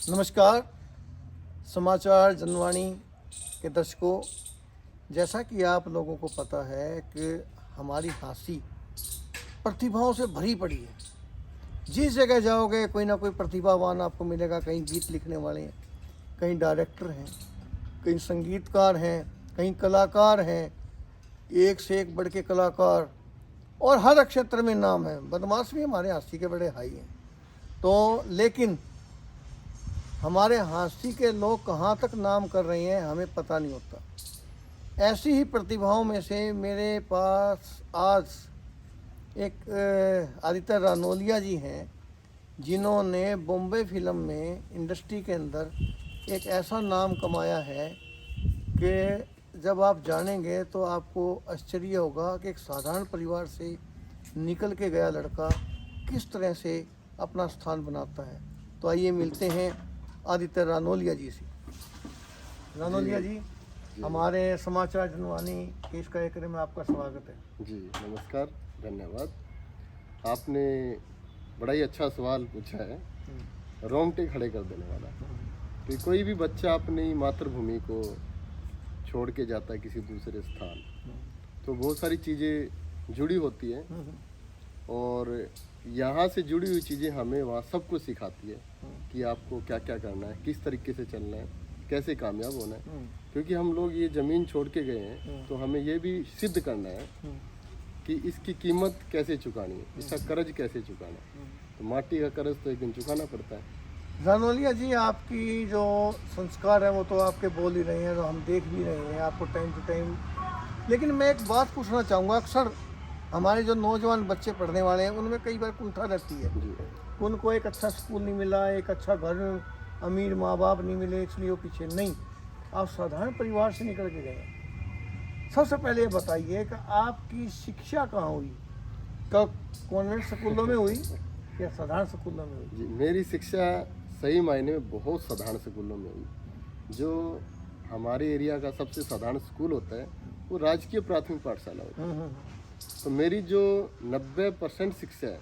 नमस्कार समाचार जनवाणी के दर्शकों। जैसा कि आप लोगों को पता है कि हमारी हांसी प्रतिभाओं से भरी पड़ी है। जिस जगह जाओगे कोई ना कोई प्रतिभावान आपको मिलेगा। कहीं गीत लिखने वाले हैं, कहीं डायरेक्टर हैं, कहीं संगीतकार हैं, कहीं कलाकार हैं, एक से एक बढ़ के कलाकार, और हर क्षेत्र में नाम है। बदमाश भी हमारे हांसी के बड़े हाई हैं। तो लेकिन हमारे हांसी के लोग कहाँ तक नाम कर रहे हैं हमें पता नहीं होता। ऐसी ही प्रतिभाओं में से मेरे पास आज एक आदित्य रानोलिया जी हैं, जिन्होंने बॉम्बे फिल्म में इंडस्ट्री के अंदर एक ऐसा नाम कमाया है कि जब आप जानेंगे तो आपको आश्चर्य होगा कि एक साधारण परिवार से निकल के गया लड़का किस तरह से अपना स्थान बनाता है। तो आइए मिलते हैं आदित्य रानोलिया जी से। रानोलिया जी, हमारे समाचार जनवाणी के इस कार्यक्रम में आपका स्वागत है। जी नमस्कार, धन्यवाद। आपने बड़ा ही अच्छा सवाल पूछा है, रोंगटे खड़े कर देने वाला। कि कोई भी बच्चा अपनी मातृभूमि को छोड़ के जाता है किसी दूसरे स्थान, तो बहुत सारी चीज़ें जुड़ी होती हैं और यहाँ से जुड़ी हुई चीज़ें हमें वहाँ सब कुछ सिखाती है कि आपको क्या क्या करना है, किस तरीके से चलना है, कैसे कामयाब होना है। क्योंकि हम लोग ये ज़मीन छोड़ के गए हैं तो हमें ये भी सिद्ध करना है कि इसकी कीमत कैसे चुकानी है, इसका कर्ज कैसे चुकाना है। तो माटी का कर्ज तो एक दिन चुकाना पड़ता है। रानोलिया जी, आपकी जो संस्कार है वो तो आपके बोल ही रहे हैं, तो हम देख भी रहे हैं आपको टाइम टू टाइम। लेकिन मैं एक बात पूछना चाहूँगा, अक्सर हमारे जो नौजवान बच्चे पढ़ने वाले हैं उनमें कई बार कुंठा रहती है। उनको एक अच्छा स्कूल नहीं मिला, एक अच्छा घर, अमीर माँ बाप नहीं मिले, इसलिए वो पीछे नहीं। आप साधारण परिवार से निकल के गए। सबसे पहले ये बताइए कि आपकी शिक्षा कहाँ हुई? कब कॉन्वेंट स्कूलों में हुई या साधारण स्कूलों में हुई? जी, मेरी शिक्षा सही मायने में बहुत साधारण स्कूलों में हुई। जो हमारे एरिया का सबसे साधारण स्कूल होता है वो राजकीय प्राथमिक पाठशाला होती है। तो मेरी जो 90% शिक्षा है,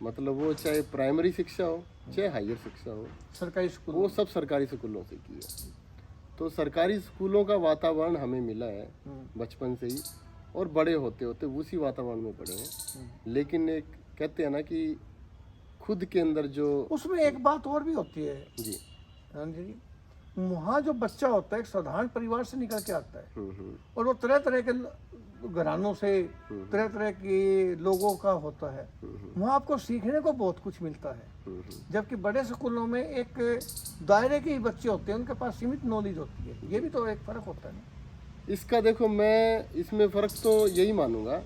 मतलब वो चाहे प्राइमरी शिक्षा हो चाहे हायर शिक्षा हो, सरकारी स्कूल, वो सब सरकारी स्कूलों से की है। तो सरकारी स्कूलों का वातावरण हमें मिला है बचपन से ही, और बड़े होते होते उसी वातावरण में पढ़े हैं। लेकिन एक कहते हैं ना कि खुद के अंदर जो उसमें एक बात और भी होती है जी जी, वहाँ जो बच्चा होता है एक साधारण परिवार से निकल के आता है और वो तरह तरह के घरानों से, तरह तरह के लोगों का होता है। वहाँ आपको सीखने को बहुत कुछ मिलता है। जबकि बड़े स्कूलों में एक दायरे के ही बच्चे होते हैं, उनके पास सीमित नॉलेज होती है। ये भी तो एक फ़र्क होता है ना। इसका देखो, मैं इसमें फ़र्क तो यही मानूंगा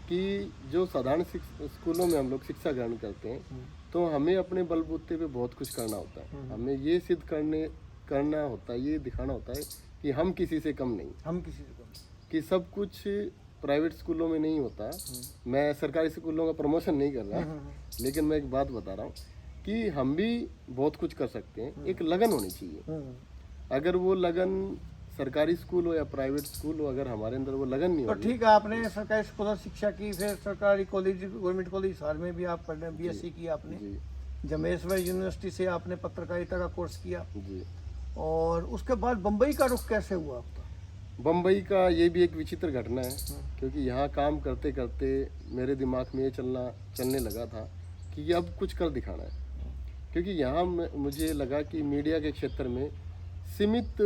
कि जो साधारण स्कूलों में हम लोग शिक्षा ग्रहण करते हैं तो हमें अपने बलबूते पे बहुत कुछ करना होता है। हमें ये सिद्ध करना होता है, ये दिखाना होता है कि हम किसी से कम नहीं, हम किसी से कम, कि सब कुछ प्राइवेट स्कूलों में नहीं होता। मैं सरकारी स्कूलों का प्रमोशन नहीं कर रहा, लेकिन मैं एक बात बता रहा हूँ कि हम भी बहुत कुछ कर सकते हैं। एक लगन होनी चाहिए। अगर वो लगन सरकारी स्कूल हो या प्राइवेट स्कूल हो, अगर हमारे अंदर वो लगन नहीं तो होगी। ठीक है, आपने सरकारी स्कूलों से शिक्षा की, फिर सरकारी कॉलेज, गवर्नमेंट कॉलेज हिसार में भी आप पढ़ने बीएससी की आपने। जी जमेश्वर यूनिवर्सिटी से आपने पत्रकारिता का कोर्स किया, जी। और उसके बाद बम्बई का रुख कैसे हुआ आपका? बम्बई का ये भी एक विचित्र घटना है, क्योंकि यहाँ काम करते करते मेरे दिमाग में ये चलने लगा था कि अब कुछ कर दिखाना है। क्योंकि यहाँ मुझे लगा कि मीडिया के क्षेत्र में सीमित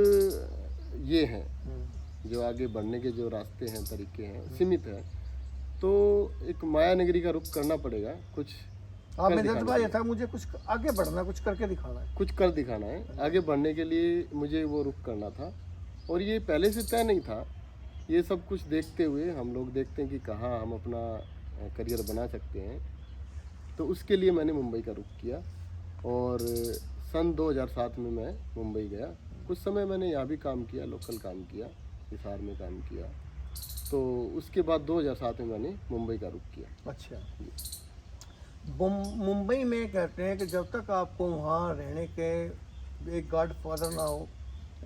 ये हैं, जो आगे बढ़ने के जो रास्ते हैं, तरीके हैं, सीमित हैं। तो एक माया नगरी का रुख करना पड़ेगा, कुछ आप में जज्बा ये था मुझे कुछ आगे बढ़ना, कुछ करके दिखाना है, कुछ कर दिखाना है। आगे बढ़ने के लिए मुझे वो रुख करना था, और ये पहले से तय नहीं था। ये सब कुछ देखते हुए हम लोग देखते हैं कि कहाँ हम अपना करियर बना सकते हैं। तो उसके लिए मैंने मुंबई का रुख किया, और सन 2007 में मैं मुंबई गया। कुछ समय मैंने यहाँ भी काम किया, लोकल काम किया, हिसार में काम किया। तो उसके बाद 2007 में मैंने मुंबई का रुख किया। अच्छा, मुंबई में कहते हैं कि जब तक आपको वहाँ रहने के एक गॉड फादर ना हो,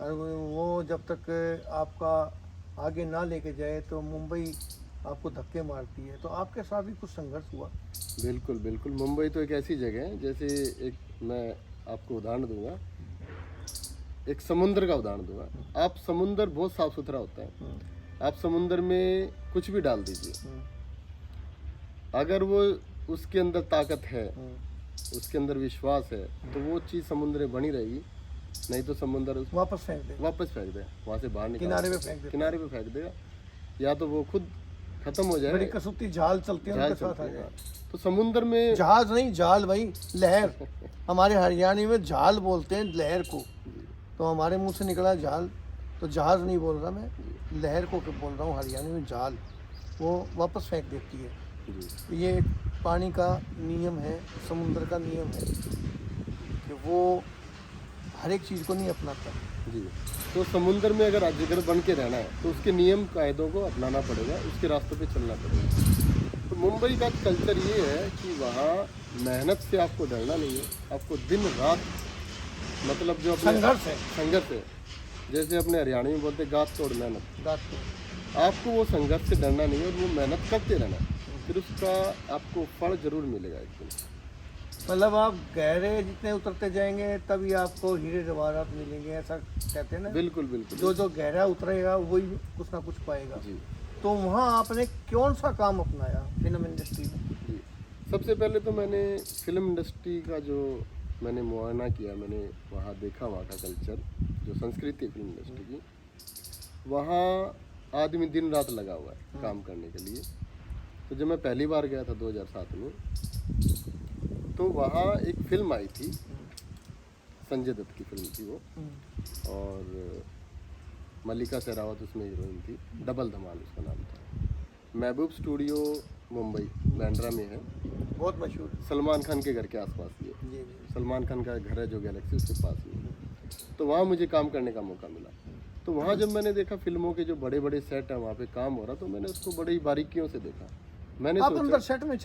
और वो जब तक आपका आगे ना लेके जाए तो मुंबई आपको धक्के मारती है। तो आपके साथ भी कुछ संघर्ष हुआ? बिल्कुल बिल्कुल। मुंबई तो एक ऐसी जगह है, जैसे एक मैं आपको उदाहरण दूंगा, एक समुद्र का उदाहरण दूंगा। आप समुद्र बहुत साफ सुथरा होता है, आप समुद्र में कुछ भी डाल दीजिए, अगर वो उसके अंदर ताकत है, उसके अंदर विश्वास है, तो वो चीज़ समुद्र में बनी रहेगी। नहीं तो समुद्र वापस फेंक दे, वहाँ से बाहर निकाल किनारे पे फेंक देगा, या तो वो खुद खत्म हो जाए। बड़ी कसुती जाल चलती है, जहाज उनके साथ आ चलती है। जाए। तो समुद्र में जहाज नहीं, जाल भाई, लहर। हमारे हरियाणवी में जाल बोलते हैं लहर को, तो हमारे मुंह से निकला जाल, तो जहाज नहीं बोल रहा मैं, लहर को बोल रहा हूँ हरियाणवी में, जाल। वो वापस फेंक देती है। जी, ये पानी का नियम है, समुद्र का नियम है कि वो हर एक चीज़ को नहीं अपनाता। जी। तो समुद्र में अगर अजगर बन के रहना है तो उसके नियम कायदों को अपनाना पड़ेगा, उसके रास्तों पे चलना पड़ेगा। तो मुंबई का कल्चर ये है कि वहाँ मेहनत से आपको डरना नहीं है, आपको दिन रात, मतलब जो अपने संघर्ष है, जैसे अपने हरियाणा में बोलते गात तोड़ मेहनत, आपको वो संघर्ष से डरना नहीं है और वो मेहनत करते रहना, फिर उसका आपको फल जरूर मिलेगा एक दिन। मतलब आप गहरे जितने उतरते जाएंगे तभी आपको हीरे जवाहरात मिलेंगे, ऐसा कहते हैं ना। बिल्कुल बिल्कुल। जो गहरा उतरेगा वही कुछ ना कुछ पाएगा। जी। तो वहाँ आपने कौन सा काम अपनाया फिल्म इंडस्ट्री में? जी, सबसे पहले तो मैंने फिल्म इंडस्ट्री का जो मैंने मुआयना किया, मैंने वहाँ देखा वहाँ का कल्चर, जो संस्कृति है फिल्म इंडस्ट्री की, वहाँ आदमी दिन रात लगा हुआ है काम करने के लिए। तो जब मैं पहली बार गया था 2007 में, तो वहाँ एक फिल्म आई थी, संजय दत्त की फिल्म थी वो, और मल्लिका शेरावत उसमें हीरोइन थी, डबल धमाल उसका नाम था। महबूब स्टूडियो मुंबई बैंड्रा में है, बहुत मशहूर। सलमान खान के घर के आसपास ही है। जी। सलमान खान का घर है जो गैलेक्सी, उसके पास ही है। तो वहाँ मुझे काम करने का मौका मिला। तो वहाँ जब मैंने देखा फिल्मों के जो बड़े बड़े सेट है वहाँ पे काम हो रहा, तो मैंने उसको बड़ी ही बारीकियों से देखा। मैंने आप सोचा, अंदर सेट में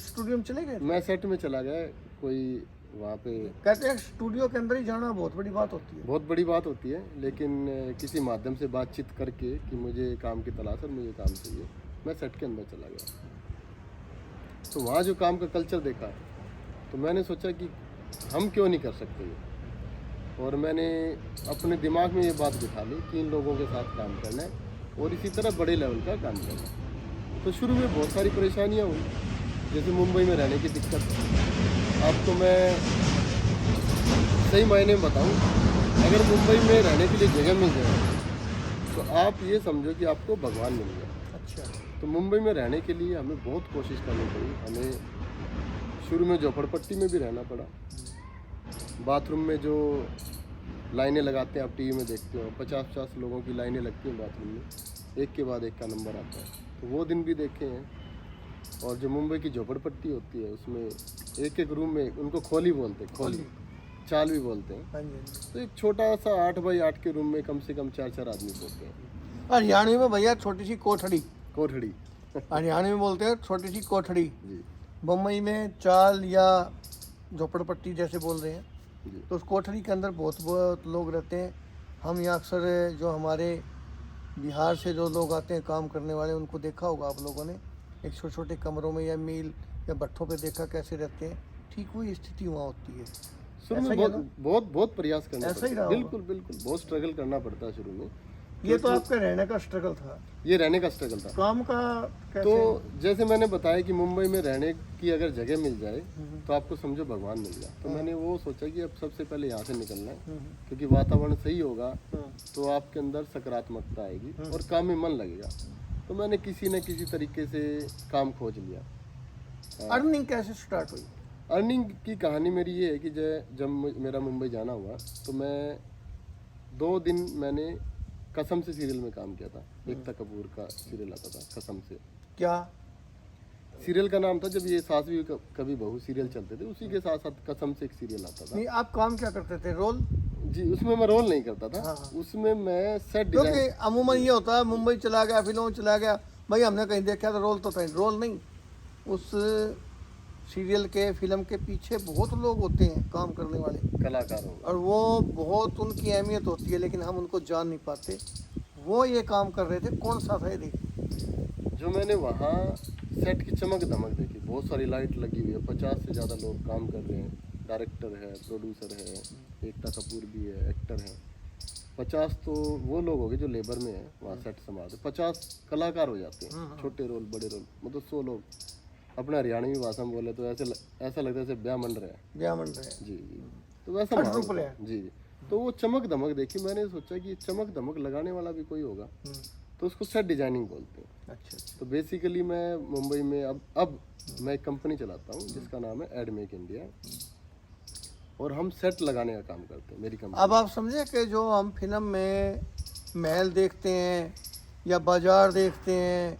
स्टूडियो में चले गए? मैं सेट में चला गया, कोई वहाँ पे कहते हैं स्टूडियो के अंदर ही जाना बहुत बड़ी बात होती है। बहुत बड़ी बात होती है, लेकिन किसी माध्यम से बातचीत करके कि मुझे काम की तलाश है, मुझे काम चाहिए, मैं सेट के अंदर चला गया। तो वहाँ जो काम का कल्चर देखा, तो मैंने सोचा कि हम क्यों नहीं कर सकते ये, और मैंने अपने दिमाग में ये बात बिठा ली कि इन लोगों के साथ काम करना है और इसी तरह बड़े लेवल का काम करना है। तो शुरू में बहुत सारी परेशानियाँ हुई, जैसे मुंबई में रहने की दिक्कत। आपको मैं सही मायने में बताऊं, अगर मुंबई में रहने के लिए जगह मिल जाए तो आप ये समझो कि आपको भगवान मिल गया। अच्छा। तो मुंबई में रहने के लिए हमें बहुत कोशिश करनी पड़ी। हमें शुरू में झोपड़पट्टी में भी रहना पड़ा। बाथरूम में जो लाइनें लगाते हैं, आप टीवी में देखते हो, 50-50 लोगों की लाइनें लगती हैं बाथरूम में, एक के बाद एक का नंबर आता है, तो वो दिन भी देखे हैं। और जो मुंबई की झोपड़पट्टी होती है उसमें एक एक रूम में, उनको खोली बोलते हैं, खोली चाल भी बोलते हैं। हाँ जी। तो एक छोटा सा 8x8 के रूम में कम से कम 4-4 आदमी सोते हैं। हरियाणवी में भैया छोटी सी कोठड़ी, कोठड़ी हरियाणवी में बोलते हैं छोटी सी कोठड़ी। जी बम्बई में चाल या झोपड़पट्टी जैसे बोल रहे हैं। जी। तो उस कोठरी के अंदर बहुत लोग रहते हैं। हम यहाँ अक्सर जो हमारे बिहार से जो लोग आते हैं काम करने वाले, उनको देखा होगा आप लोगों ने, एक छोटे छोटे कमरों में या मील या भट्ठों पे देखा कैसे रहते हैं। ठीक वही स्थिति वहाँ होती है। शुरू ऐसा में ही है ना? बहुत प्रयास करना ऐसा ही पड़ता रहा है। होगा। बिल्कुल बहुत स्ट्रगल करना पड़ता है शुरू में। ये तो आपका रहने का स्ट्रगल था, ये रहने का स्ट्रगल था। काम का कैसे? तो जैसे मैंने बताया कि मुंबई में रहने की अगर जगह मिल जाए तो आपको समझो भगवान मिल गया। तो मैंने वो सोचा कि अब सबसे पहले यहाँ से निकलना है, क्योंकि वातावरण सही होगा तो आपके अंदर सकारात्मकता आएगी और काम में मन लगेगा। तो मैंने किसी न किसी तरीके से काम खोज लिया। अर्निंग कैसे स्टार्ट हुई? अर्निंग की कहानी मेरी ये है कि जब मेरा मुंबई जाना हुआ तो मैं 2 दिन मैंने कसम से सीरियल में काम किया था। एकता कपूर का सीरियल आता था कसम से। क्या सीरियल का नाम था, जब ये सास भी कभी बहू सीरियल चलते थे उसी के साथ साथ कसम से एक सीरियल आता था। नहीं, आप काम क्या करते थे? रोल? जी, उसमें मैं रोल नहीं करता था। हाँ। उसमें मैं सेट क्योंकि डिजाइन। अमूमन ये होता है, मुंबई चला गया, फिल्मों चला गया, भाई हमने कहीं देखा तो रोल तो था। रोल नहीं, उस सीरियल के फिल्म के पीछे बहुत लोग होते हैं काम करने वाले, कलाकार होगा, और वो बहुत उनकी अहमियत होती है, लेकिन हम उनको जान नहीं पाते। वो ये काम कर रहे थे, कौन सा था ये देखिए। जो मैंने वहाँ सेट की चमक धमक देखी, बहुत सारी लाइट लगी हुई है, 50 से ज़्यादा लोग काम कर रहे हैं, डायरेक्टर है, प्रोड्यूसर है, एकता कपूर भी है, एक्टर है। 50 तो वो लोग हो गए जो लेबर में हैं, वहाँ सेट संभालते। 50 कलाकार हो जाते हैं, छोटे रोल बड़े रोल, मतलब 100 लोग। अपना हरियाणवी भाषा में बोले तो ऐसा लगता है जैसे ब्याह मन रहे हैं। ब्याह मन रहे जी जी, तो वैसा फट माहौल रूप रहे था। जी जी, तो वो चमक धमक देखी, मैंने सोचा कि चमक धमक लगाने वाला भी कोई होगा, तो उसको सेट डिजाइनिंग बोलते हैं। अच्छा अच्छा तो बेसिकली मैं मुंबई में अब मैं एक कंपनी चलाता हूँ जिसका नाम है एड मेक इंडिया, और हम सेट लगाने का काम करते हैं, मेरी कंपनी। अब आप समझे कि जो हम फिल्म में महल देखते हैं या बाजार देखते हैं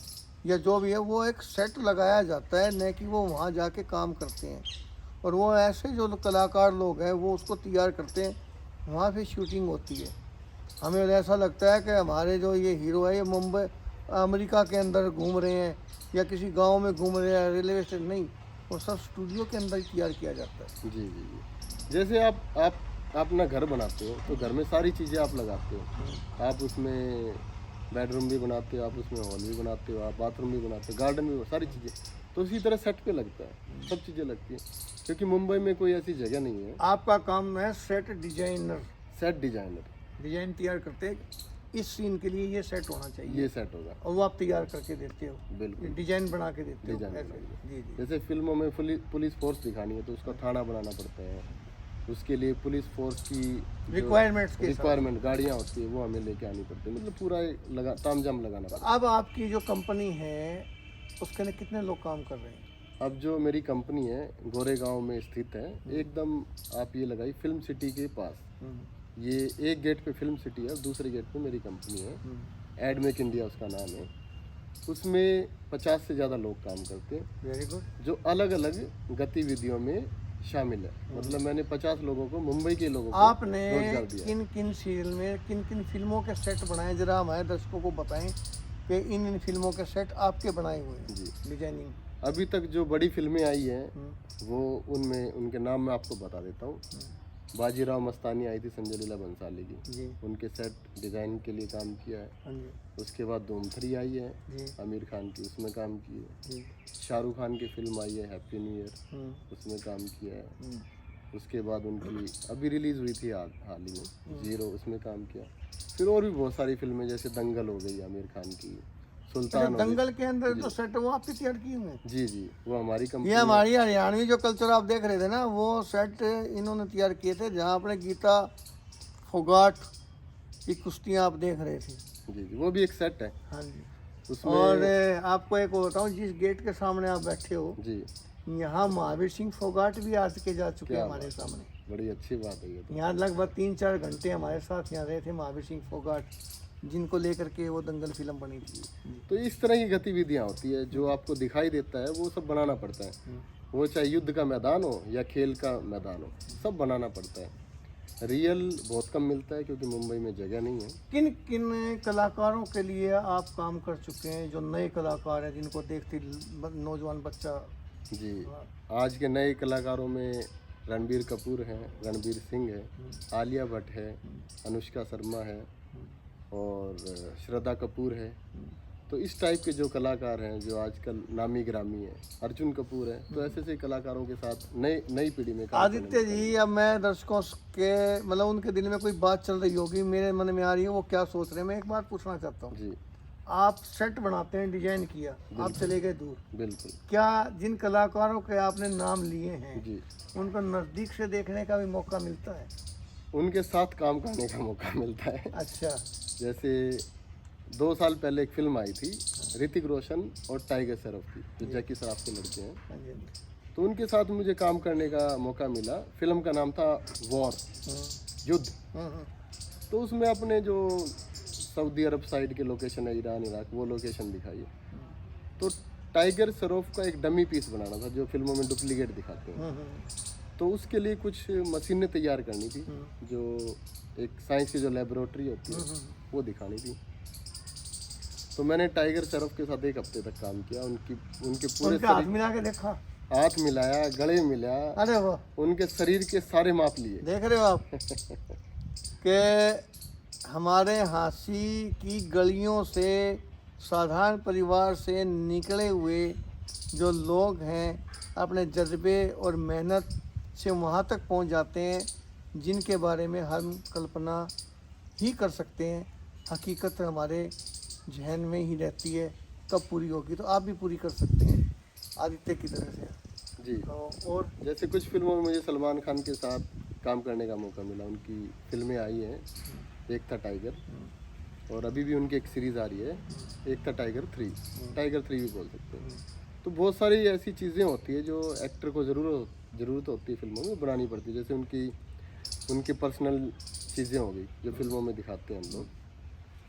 या जो भी है, वो एक सेट लगाया जाता है, न कि वो वहाँ जाके काम करते हैं। और वो ऐसे जो कलाकार लोग हैं वो उसको तैयार करते हैं, वहाँ पे शूटिंग होती है। हमें ऐसा लगता है कि हमारे जो ये हीरो है ये मुंबई अमेरिका के अंदर घूम रहे हैं या किसी गांव में घूम रहे हैं, रेलवे स्टेशन नहीं, वो सब स्टूडियो के अंदर ही तैयार किया जाता है। जी जी जी, जैसे आप अपना घर बनाते हो तो घर में सारी चीज़ें आप लगाते हो, आप उसमें बेडरूम भी बनाते हो, आप उसमें हॉल भी बनाते हो, आप बाथरूम भी बनाते हो, गार्डन भी, सारी चीज़ें। तो इसी तरह सेट पे लगता है, सब चीज़ें लगती हैं, क्योंकि मुंबई में कोई ऐसी जगह नहीं है। आपका काम है set designer, set designer, design तैयार करते हैं, इस सीन के लिए ये सेट होना चाहिए, ये सेट होगा, और वो आप तैयार करके देते हो, बिल्कुल। डिजाइन बना के देते हो। डिजाइन ऐसे बना जी जी जैसे फिल्मों में पुलिस फोर्स दिखानी है तो उसका थाना बनाना पड़ता है, उसके लिए पुलिस फोर्स की रिक्वायरमेंट्स के साथ। रिक्वायरमेंट गाड़ियाँ होती है वो हमें लेके आनी पड़ती है, मतलब पूरा लगा तामझाम लगाना पड़ता अब आपकी जो कंपनी है उसके अंदर कितने लोग काम कर रहे हैं? है। अब जो मेरी कंपनी है गोरेगांव में स्थित है, एकदम आप ये लगाई फिल्म सिटी के पास। ये एक गेट पे फिल्म सिटी है और दूसरे गेट पे मेरी कंपनी है, एड मेक इंडिया उसका नाम है। उसमें 50 से ज़्यादा लोग काम करते हैं, वेरी गुड। जो अलग अलग गतिविधियों में शामिल है। मतलब मैंने 50 लोगों को, मुंबई के लोगों को आपने रोजगार दिया। किन किन सीरियल में किन किन फिल्मों के सेट बनाए, जरा हमारे दर्शकों को बताएं कि इन फिल्मों के सेट आपके बनाए हुए हैं, जी, डिजाइनिंग। अभी तक जो बड़ी फिल्में आई हैं वो उनमें उनके नाम मैं आपको बता देता हूँ। बाजीराव मस्तानी आई थी संजय लीला भंसाली की, जी उनके सेट डिजाइन के लिए काम किया है। हाँ जी उसके बाद धूम 3 आई है जी आमिर खान की, उसमें काम किए। जी शाहरुख खान की फिल्म आई है हैप्पी न्यू ईयर, उसमें काम किया है। उसके बाद उनकी अभी रिलीज़ हुई थी हाल ही में जीरो, उसमें काम किया। फिर और भी बहुत सारी फिल्में जैसे दंगल हो गई आमिर खान की, सुल्तान हो गई। दंगल के अंदर जो सेट है वो आपके तैयार किए हुए हैं? जी जी, वो हमारी ये कंपनी हमारी हरियाणवी जो कल्चर आप देख रहे थे ना, वो सेट इन्होंने तैयार किए थे, जहाँ अपने गीता फोगाट की कुश्तियाँ आप देख रहे थे। जी जी, वो भी एक सेट है हाँ जी। उसमें। और आपको एक और बताऊँ, जिस गेट के सामने आप बैठे हो, जी, यहाँ महावीर सिंह फोगाट भी आ के जा चुके हैं क्या हमारे बात है। सामने। बड़ी अच्छी बात है ये तो। यहाँ लगभग 3-4 घंटे हमारे साथ यहाँ रहे थे महावीर सिंह फोगाट, जिनको लेकर के वो दंगल फिल्म बनी थी। तो इस तरह की गतिविधियाँ होती है, जो आपको दिखाई देता है वो सब बनाना पड़ता है। वो चाहे युद्ध का मैदान हो या खेल का मैदान हो, सब बनाना पड़ता है। रियल बहुत कम मिलता है क्योंकि मुंबई में जगह नहीं है। किन किन कलाकारों के लिए आप काम कर चुके हैं, जो नए कलाकार हैं जिनको देखते नौजवान बच्चा? जी, आज के नए कलाकारों में रणबीर कपूर हैं, रणबीर सिंह है, आलिया भट्ट है, अनुष्का शर्मा है और श्रद्धा कपूर है। तो इस टाइप के जो कलाकार हैं जो आजकल नामी ग्रामी है, अर्जुन कपूर है, तो ऐसे कलाकारों के साथ नई पीढ़ी में काम करने आदित्य जी, अब मैं दर्शकों के मतलब उनके दिल में कोई बात चल रही होगी, मेरे मन में आ रही है, वो क्या सोच रहे हैं, मैं एक बात पूछना चाहता हूँ। जी, आप सेट बनाते हैं, डिजाइन किया, आप चले गए दूर, बिल्कुल। क्या जिन कलाकारों के आपने नाम लिए हैं जी, उनको नज़दीक से देखने का भी मौका मिलता है? उनके साथ काम करने का मौका मिलता है। अच्छा। जैसे 2 साल पहले एक फिल्म आई थी ऋतिक रोशन और टाइगर श्रॉफ की, जो जैकी श्रॉफ के लड़के हैं, हाँ जी, हाँ जी। तो उनके साथ मुझे काम करने का मौका मिला। फिल्म का नाम था वॉर, युद्ध। तो उसमें अपने जो सऊदी अरब साइड के लोकेशन है, ईरान इराक, वो लोकेशन दिखाई है। तो टाइगर श्रॉफ का एक डमी पीस बनाना था जो फिल्मों में डुप्लीकेट दिखाते हैं। तो उसके लिए कुछ मशीनें तैयार करनी थी, जो एक साइंस की जो लेबोरेटरी होती है वो दिखानी थी। तो मैंने टाइगर श्रॉफ के साथ 1 हफ्ते तक काम किया। उनके पूरे उनके हाथ मिला के देखा? हाथ मिलाया, गले मिलाया, अरे वाह, उनके शरीर के सारे माप लिए। देख रहे हो आप कि हमारे हाँसी की गलियों से, साधारण परिवार से निकले हुए जो लोग हैं, अपने जज्बे और मेहनत से वहाँ तक पहुँच जाते हैं जिनके बारे में हम कल्पना ही कर सकते हैं, हकीकत हमारे जहन में ही रहती है, कब पूरी होगी। तो आप भी पूरी कर सकते हैं आदित्य की तरह से। जी। तो और जैसे कुछ फिल्मों में मुझे सलमान खान के साथ काम करने का मौका मिला, उनकी फिल्में आई हैं, एक था टाइगर, और अभी भी उनकी एक सीरीज़ आ रही है, एक था टाइगर 3, टाइगर 3 भी बोल सकते हैं। तो बहुत सारी ऐसी चीज़ें होती है जो एक्टर को ज़रूरत होती है फिल्मों में बनानी पड़ती है। जैसे उनकी पर्सनल चीज़ें हो गई जो फिल्मों में दिखाते हैं हम लोग,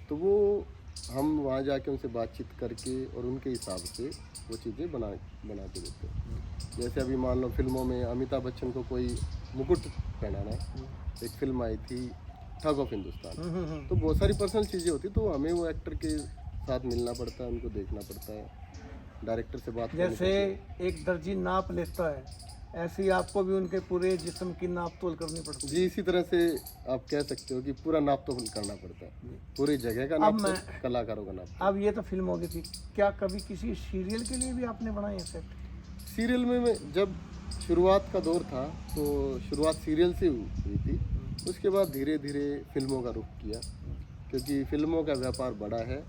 तो वो हम वहाँ जाके उनसे बातचीत करके और उनके हिसाब से वो चीज़ें बना के देते हैं। जैसे अभी मान लो फिल्मों में अमिताभ बच्चन को कोई मुकुट पहनाना है, एक फिल्म आई थी ठग ऑफ हिंदुस्तान, तो बहुत सारी पर्सनल चीज़ें होती, तो हमें वो एक्टर के साथ मिलना पड़ता है, उनको देखना पड़ता है, डायरेक्टर से बात करनी जैसे पड़ती है। एक दर्जी नाप लेता है, ऐसे ही आपको भी उनके पूरे जिस्म की नाप तोल करनी पड़ती है। जी, इसी तरह से आप कह सकते हो कि पूरा नाप तो करना पड़ता है, पूरी जगह का नाप, तो कलाकारों का नाप। अब ये तो फिल्म हो गई थी, क्या कभी किसी सीरियल के लिए भी आपने बनाए हैं सेट? सीरियल में मैं जब शुरुआत का दौर था तो शुरुआत सीरियल से हुई थी, उसके बाद धीरे धीरे फिल्मों का रुख किया, क्योंकि फिल्मों का व्यापार बड़ा है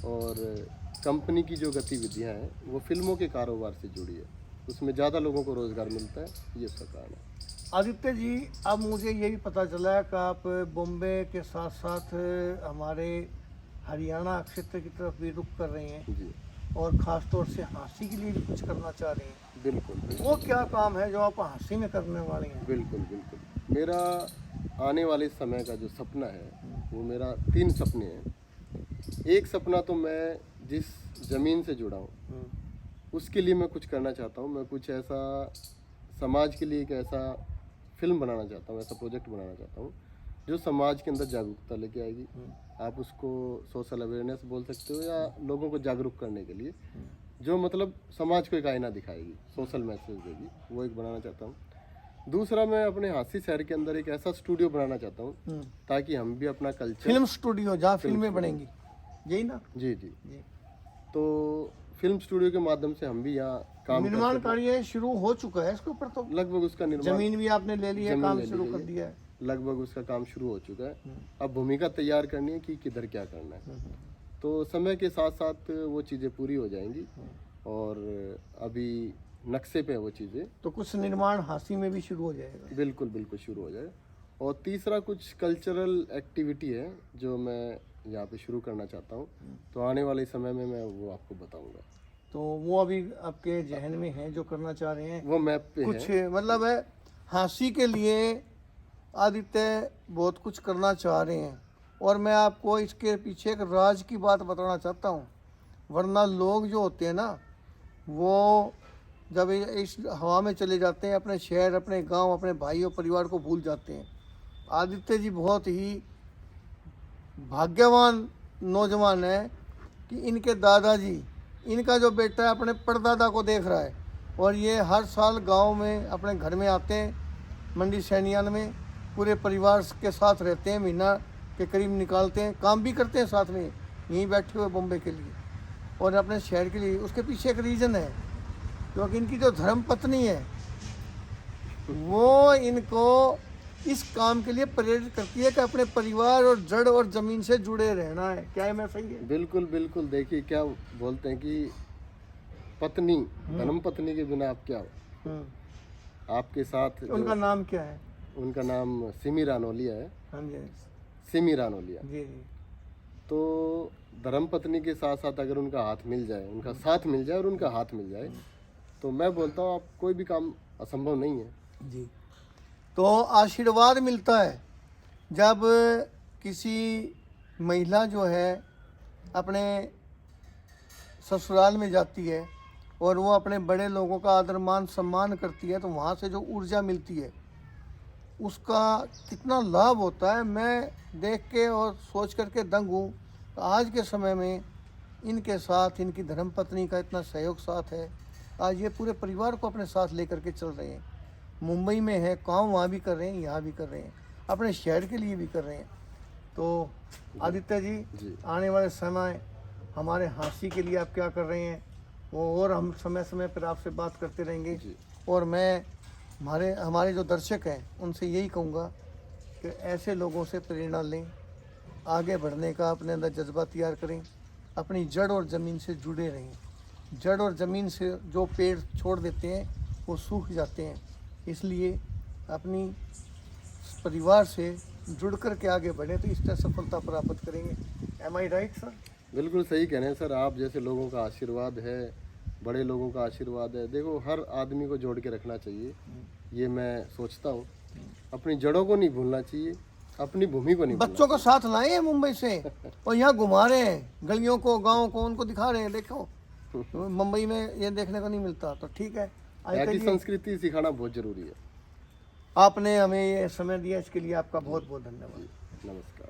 और कंपनी की जो गतिविधियां हैं वो फिल्मों के कारोबार से जुड़ी है, उसमें ज़्यादा लोगों को रोज़गार मिलता है, ये उसका कारण है। आदित्य जी, अब मुझे ये भी पता चला है कि आप बॉम्बे के साथ साथ हमारे हरियाणा क्षेत्र की तरफ भी रुख कर रहे हैं, जी और ख़ास तौर से हाँसी के लिए भी कुछ करना चाह रहे हैं। बिल्कुल बिल्कुल वो क्या काम है जो आप हाँसी में करने वाले हैं? बिल्कुल बिल्कुल। मेरा आने वाले समय का जो सपना है वो मेरा 3 सपने हैं। एक सपना तो मैं जिस ज़मीन से जुड़ा हूँ उसके लिए मैं कुछ करना चाहता हूँ, मैं कुछ ऐसा समाज के लिए एक ऐसा फिल्म बनाना चाहता हूँ, ऐसा प्रोजेक्ट बनाना चाहता हूँ जो समाज के अंदर जागरूकता लेके आएगी। आप उसको सोशल अवेयरनेस बोल सकते हो या लोगों को जागरूक करने के लिए, जो मतलब समाज को एक आईना दिखाएगी, सोशल मैसेज देगी, वो एक बनाना चाहता हूँ। दूसरा, मैं अपने हांसी शहर के अंदर एक ऐसा स्टूडियो बनाना चाहता हूँ ताकि हम भी अपना कल्चर, फिल्म स्टूडियो जहाँ फिल्में बनेंगी, यही ना? जी जी, जी। तो फिल्म स्टूडियो के माध्यम से हम भी यहाँ काम कर निर्माण सकें। कार्य शुरू हो चुका है इसके ऊपर, तो लगभग उसका निर्माण, जमीन भी आपने ले ली है, जमीन काम ले ली शुरू गई कर है। दिया है। लगभग उसका काम शुरू हो चुका है, अब भूमिका तैयार करनी है कि किधर क्या करना है। तो समय के साथ साथ वो चीज़ें पूरी हो जाएंगी और अभी नक्शे पे है वो चीज़ें। तो कुछ निर्माण हाँसी में भी शुरू हो जाएगा। बिल्कुल बिल्कुल शुरू हो जाए। और तीसरा, कुछ कल्चरल एक्टिविटी है जो मैं यहाँ पे शुरू करना चाहता हूँ, तो आने वाले समय में मैं वो आपको बताऊँगा। तो वो अभी आपके जहन में है जो करना चाह रहे हैं? वो मैप पे कुछ है। मतलब है, हाँसी के लिए आदित्य बहुत कुछ करना चाह रहे हैं, और मैं आपको इसके पीछे एक राज की बात बताना चाहता हूँ। वरना लोग जो होते हैं ना, वो जब इस हवा में चले जाते हैं, अपने शहर, अपने गांव, अपने भाई और परिवार को भूल जाते हैं। आदित्य जी बहुत ही भाग्यवान नौजवान है कि इनके दादाजी, इनका जो बेटा है अपने परदादा को देख रहा है, और ये हर साल गांव में अपने घर में आते हैं, मंडी सैनियान में पूरे परिवार के साथ रहते हैं, महीना के करीब निकालते हैं, काम भी करते हैं साथ में, यहीं बैठे हुए बॉम्बे के लिए और अपने शहर के लिए। उसके पीछे एक रीज़न है, क्योंकि इनकी जो धर्म पत्नी है वो इनको इस काम के लिए प्रेरित करती है कि अपने परिवार और जड़ और ज़मीन से जुड़े रहना है। क्या है, मैं सही है? बिल्कुल बिल्कुल। देखिए, क्या बोलते हैं कि पत्नी, धर्म पत्नी के बिना आप क्या हो। आपके साथ उनका नाम क्या है? उनका नाम सिमी रानोलिया है। हाँ जी, सिमी रानोलिया। जी जी। तो धर्म पत्नी के साथ साथ अगर उनका हाथ मिल जाए, उनका साथ मिल जाए और उनका हाथ मिल जाए, तो मैं बोलता हूँ आप कोई भी काम असंभव नहीं है। जी। तो आशीर्वाद मिलता है जब किसी महिला जो है अपने ससुराल में जाती है और वो अपने बड़े लोगों का आदर मान सम्मान करती है, तो वहाँ से जो ऊर्जा मिलती है उसका कितना लाभ होता है, मैं देख के और सोच करके दंग हूँ। आज के समय में इनके साथ इनकी धर्मपत्नी का इतना सहयोग साथ है, आज ये पूरे परिवार को अपने साथ लेकर के चल रहे हैं। मुंबई में है काम, वहाँ भी कर रहे हैं, यहाँ भी कर रहे हैं, अपने शहर के लिए भी कर रहे हैं। तो आदित्य जी, आने वाले समय हमारे हाँसी के लिए आप क्या कर रहे हैं वो, और हम समय समय पर आपसे बात करते रहेंगे। और मैं हमारे जो दर्शक हैं उनसे यही कहूँगा कि ऐसे लोगों से प्रेरणा लें, आगे बढ़ने का अपने अंदर जज्बा तैयार करें, अपनी जड़ और ज़मीन से जुड़े रहें। जड़ और ज़मीन से जो पेड़ छोड़ देते हैं वो सूख जाते हैं, इसलिए अपनी परिवार से जुड़ कर के आगे बढ़ें तो इससे सफलता प्राप्त करेंगे। एम आई राइट सर? बिल्कुल सही कह रहे हैं सर, आप जैसे लोगों का आशीर्वाद है, बड़े लोगों का आशीर्वाद है, देखो हर आदमी को जोड़ के रखना चाहिए, ये मैं सोचता हूँ। अपनी जड़ों को नहीं भूलना चाहिए, अपनी भूमि को नहीं भूलना बच्चों को साथ लाए हैं मुंबई से और यहाँ घुमा रहे हैं गलियों को, गाँव को, उनको दिखा रहे हैं। देखो मुंबई में ये देखने को नहीं मिलता, तो ठीक है। चाहिए। यहाँ की संस्कृति सिखाना बहुत जरूरी है। आपने हमें ये समय दिया, इसके लिए आपका बहुत बहुत धन्यवाद। नमस्कार।